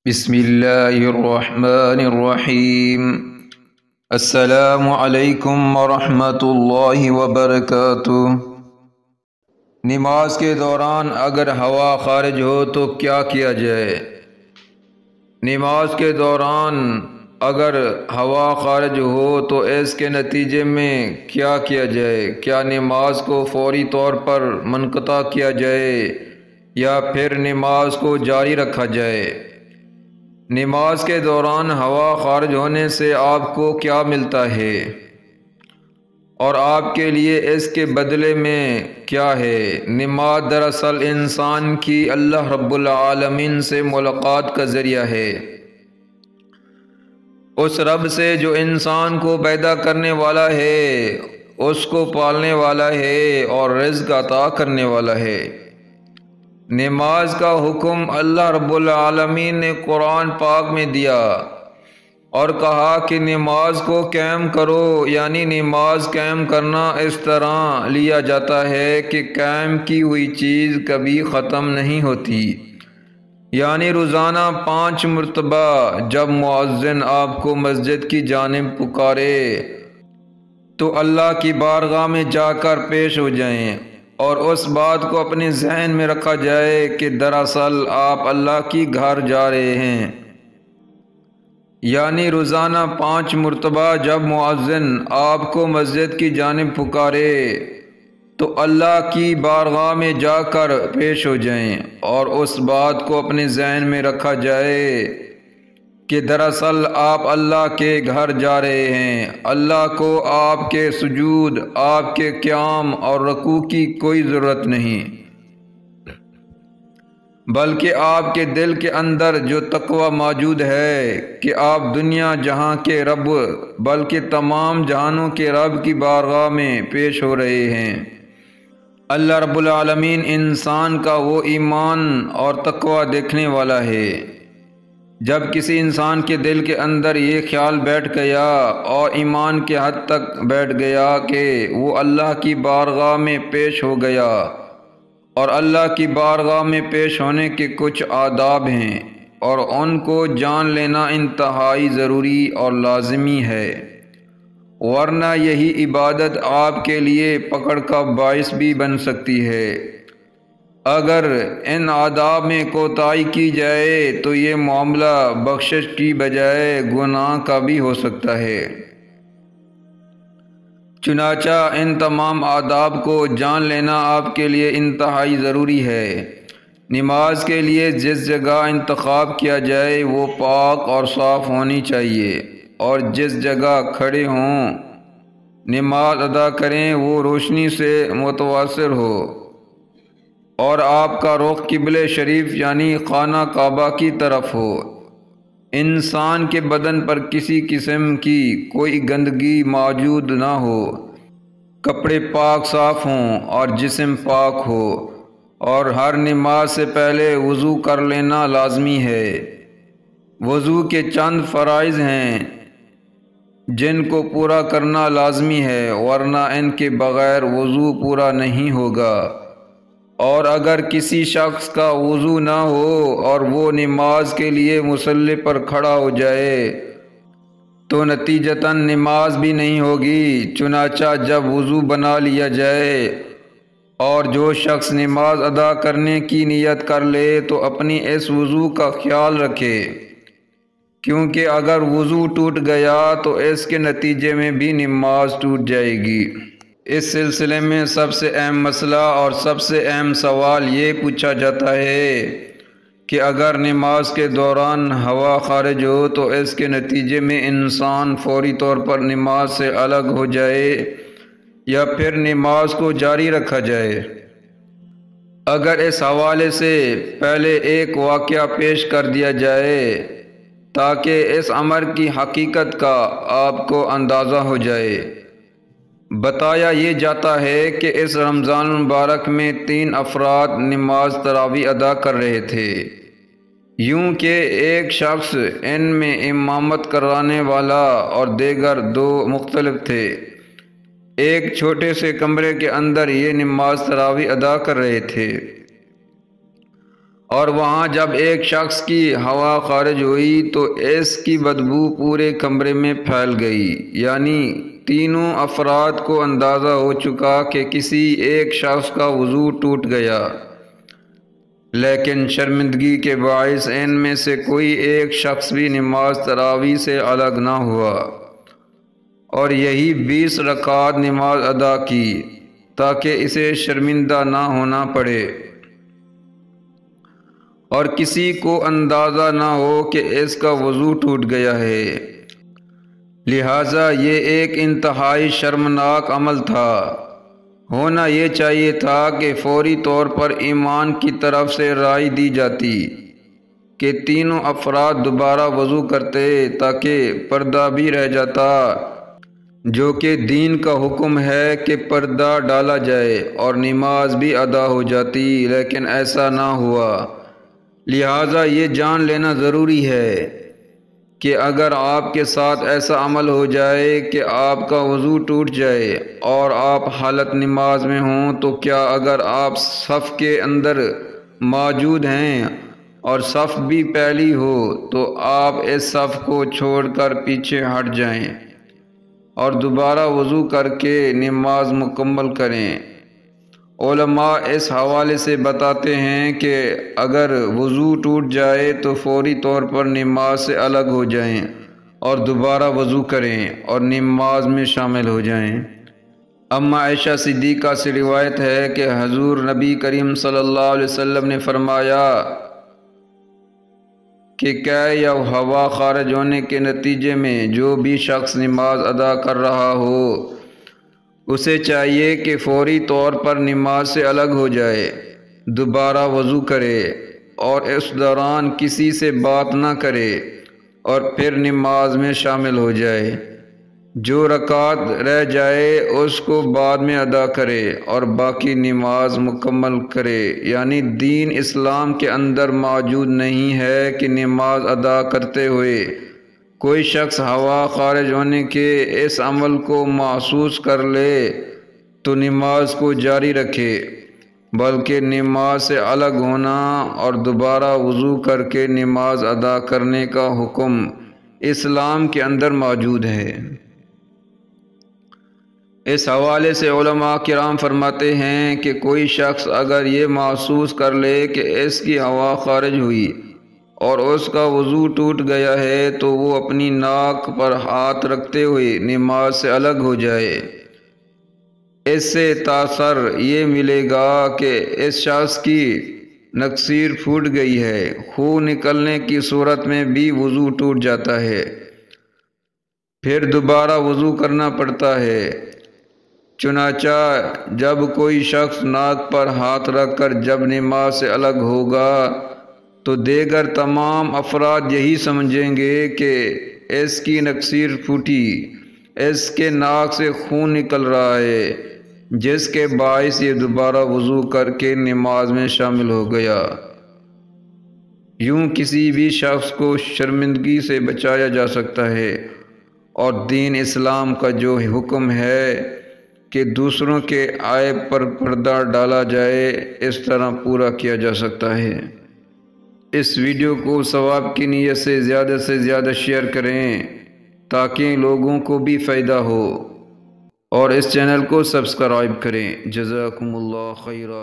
بسم اللہ الرحمن الرحیم۔ السلام علیکم ورحمۃ اللہ وبرکاتہ۔ نماز کے دوران اگر ہوا خارج ہو تو کیا کیا جائے؟ نماز کے دوران اگر ہوا خارج ہو تو اس کے نتیجے میں کیا کیا جائے؟ کیا نماز کو فوری طور پر منقطع کیا جائے یا پھر نماز کو جاری رکھا جائے؟ نماز کے دوران ہوا خارج ہونے سے آپ کو کیا ملتا ہے اور آپ کے لیے اس کے بدلے میں کیا ہے؟ نماز دراصل انسان کی اللہ رب العالمین سے ملاقات کا ذریعہ ہے، اس رب سے جو انسان کو پیدا کرنے والا ہے، اس کو پالنے والا ہے اور رزق عطا کرنے والا ہے۔ نماز کا حکم اللہ رب العالمین نے قرآن پاک میں دیا اور کہا کہ نماز کو قائم کرو، یعنی نماز قائم کرنا اس طرح لیا جاتا ہے کہ قائم کی ہوئی چیز کبھی ختم نہیں ہوتی، یعنی روزانہ 5 مرتبہ جب مؤذن آپ کو مسجد کی جانب پکارے تو اللہ کی بارگاہ میں جا کر پیش ہو جائیں اور اس بات کو اپنے ذہن میں رکھا جائے کہ دراصل آپ اللہ کی گھر جا رہے ہیں، یعنی روزانہ 5 مرتبہ جب مؤذن آپ کو مسجد کی جانب پکارے تو اللہ کی بارگاہ میں جا کر پیش ہو جائیں اور اس بات کو اپنے ذہن میں رکھا جائے کہ دراصل آپ اللہ کے گھر جا رہے ہیں۔ اللہ کو آپ کے سجود، آپ کے قیام اور رکوع کی کوئی ضرورت نہیں، بلکہ آپ کے دل کے اندر جو تقوی موجود ہے کہ آپ دنیا جہاں کے رب بلکہ تمام جہانوں کے رب کی بارگاہ میں پیش ہو رہے ہیں۔ اللہ رب العالمین انسان کا وہ ایمان اور تقوی دیکھنے والا ہے۔ جب کسی انسان کے دل کے اندر یہ خیال بیٹھ گیا اور ایمان کے حد تک بیٹھ گیا کہ وہ اللہ کی بارگاہ میں پیش ہو گیا، اور اللہ کی بارگاہ میں پیش ہونے کے کچھ آداب ہیں اور ان کو جان لینا انتہائی ضروری اور لازمی ہے، ورنہ یہی عبادت آپ کے لیے پکڑ کا باعث بھی بن سکتی ہے۔ اگر ان آداب میں کوتاہی کی جائے تو یہ معاملہ بخشش کی بجائے گناہ کا بھی ہو سکتا ہے۔ چنانچہ ان تمام آداب کو جان لینا آپ کے لیے انتہائی ضروری ہے۔ نماز کے لیے جس جگہ انتخاب کیا جائے وہ پاک اور صاف ہونی چاہیے، اور جس جگہ کھڑے ہوں نماز ادا کریں وہ روشنی سے متواصر ہو اور آپ کا رخ قبلہ شریف یعنی خانہ کعبہ کی طرف ہو۔ انسان کے بدن پر کسی قسم کی کوئی گندگی موجود نہ ہو، کپڑے پاک صاف ہوں اور جسم پاک ہو، اور ہر نماز سے پہلے وضو کر لینا لازمی ہے۔ وضو کے چند فرائض ہیں جن کو پورا کرنا لازمی ہے، ورنہ ان کے بغیر وضو پورا نہیں ہوگا، اور اگر کسی شخص کا وضو نہ ہو اور وہ نماز کے لیے مصلی پر کھڑا ہو جائے تو نتیجتاً نماز بھی نہیں ہوگی۔ چنانچہ جب وضو بنا لیا جائے اور جو شخص نماز ادا کرنے کی نیت کر لے تو اپنی اس وضو کا خیال رکھے، کیونکہ اگر وضو ٹوٹ گیا تو اس کے نتیجے میں بھی نماز ٹوٹ جائے گی۔ اس سلسلے میں سب سے اہم مسئلہ اور سب سے اہم سوال یہ پوچھا جاتا ہے کہ اگر نماز کے دوران ہوا خارج ہو تو اس کے نتیجے میں انسان فوری طور پر نماز سے الگ ہو جائے یا پھر نماز کو جاری رکھا جائے۔ اگر اس حوالے سے پہلے ایک واقعہ پیش کر دیا جائے تاکہ اس امر کی حقیقت کا آپ کو اندازہ ہو جائے۔ بتایا یہ جاتا ہے کہ اس رمضان المبارک میں 3 افراد نماز تراویح ادا کر رہے تھے، یوں کہ ایک شخص ان میں امامت کرانے والا اور دیگر 2 مختلف تھے۔ ایک چھوٹے سے کمرے کے اندر یہ نماز تراویح ادا کر رہے تھے اور وہاں جب ایک شخص کی ہوا خارج ہوئی تو اس کی بدبو پورے کمرے میں پھیل گئی، یعنی تینوں افراد کو اندازہ ہو چکا کہ کسی ایک شخص کا وضو ٹوٹ گیا، لیکن شرمندگی کے باعث ان میں سے کوئی ایک شخص بھی نماز تراویح سے الگ نہ ہوا اور یہی 20 رکعات نماز ادا کی تاکہ اسے شرمندہ نہ ہونا پڑے اور کسی کو اندازہ نہ ہو کہ اس کا وضو ٹوٹ گیا ہے۔ لہٰذا یہ ایک انتہائی شرمناک عمل تھا۔ ہونا یہ چاہیے تھا کہ فوری طور پر امام کی طرف سے رائے دی جاتی کہ تینوں افراد دوبارہ وضو کرتے تاکہ پردہ بھی رہ جاتا، جو کہ دین کا حکم ہے کہ پردہ ڈالا جائے، اور نماز بھی ادا ہو جاتی، لیکن ایسا نہ ہوا۔ لہٰذا یہ جان لینا ضروری ہے کہ اگر آپ کے ساتھ ایسا عمل ہو جائے کہ آپ کا وضو ٹوٹ جائے اور آپ حالت نماز میں ہوں، تو کیا اگر آپ صف کے اندر موجود ہیں اور صف بھی پہلی ہو تو آپ اس صف کو چھوڑ کر پیچھے ہٹ جائیں اور دوبارہ وضو کر کے نماز مکمل کریں۔ علماء اس حوالے سے بتاتے ہیں کہ اگر وضو ٹوٹ جائے تو فوری طور پر نماز سے الگ ہو جائیں اور دوبارہ وضو کریں اور نماز میں شامل ہو جائیں۔ اما عائشہ صدیقہ سے روایت ہے کہ حضور نبی کریم صلی اللہ علیہ وسلم نے فرمایا کہ قے یا ہوا خارج ہونے کے نتیجے میں جو بھی شخص نماز ادا کر رہا ہو اسے چاہیے کہ فوری طور پر نماز سے الگ ہو جائے، دوبارہ وضو کرے اور اس دوران کسی سے بات نہ کرے اور پھر نماز میں شامل ہو جائے۔ جو رکعت رہ جائے اس کو بعد میں ادا کرے اور باقی نماز مکمل کرے، یعنی دین اسلام کے اندر موجود نہیں ہے کہ نماز ادا کرتے ہوئے کوئی شخص ہوا خارج ہونے کے اس عمل کو محسوس کر لے تو نماز کو جاری رکھے، بلکہ نماز سے الگ ہونا اور دوبارہ وضو کر کے نماز ادا کرنے کا حکم اسلام کے اندر موجود ہے۔ اس حوالے سے علماء کرام فرماتے ہیں کہ کوئی شخص اگر یہ محسوس کر لے کہ اس کی ہوا خارج ہوئی اور اس کا وضو ٹوٹ گیا ہے تو وہ اپنی ناک پر ہاتھ رکھتے ہوئے نماز سے الگ ہو جائے۔ اس سے تاثر یہ ملے گا کہ اس شخص کی نکسیر پھوٹ گئی ہے۔ خون نکلنے کی صورت میں بھی وضو ٹوٹ جاتا ہے، پھر دوبارہ وضو کرنا پڑتا ہے۔ چنانچہ جب کوئی شخص ناک پر ہاتھ رکھ کر جب نماز سے الگ ہوگا تو دیگر تمام افراد یہی سمجھیں گے کہ اس کی نکسیر پھوٹی، اس کے ناک سے خون نکل رہا ہے، جس کے باعث یہ دوبارہ وضو کر کے نماز میں شامل ہو گیا۔ یوں کسی بھی شخص کو شرمندگی سے بچایا جا سکتا ہے اور دین اسلام کا جو حکم ہے کہ دوسروں کے عیب پر پردہ ڈالا جائے، اس طرح پورا کیا جا سکتا ہے۔ اس ویڈیو کو ثواب کی نیت سے زیادہ شیئر کریں تاکہ لوگوں کو بھی فائدہ ہو، اور اس چینل کو سبسکرائب کریں۔ جزاکم اللہ خیرہ۔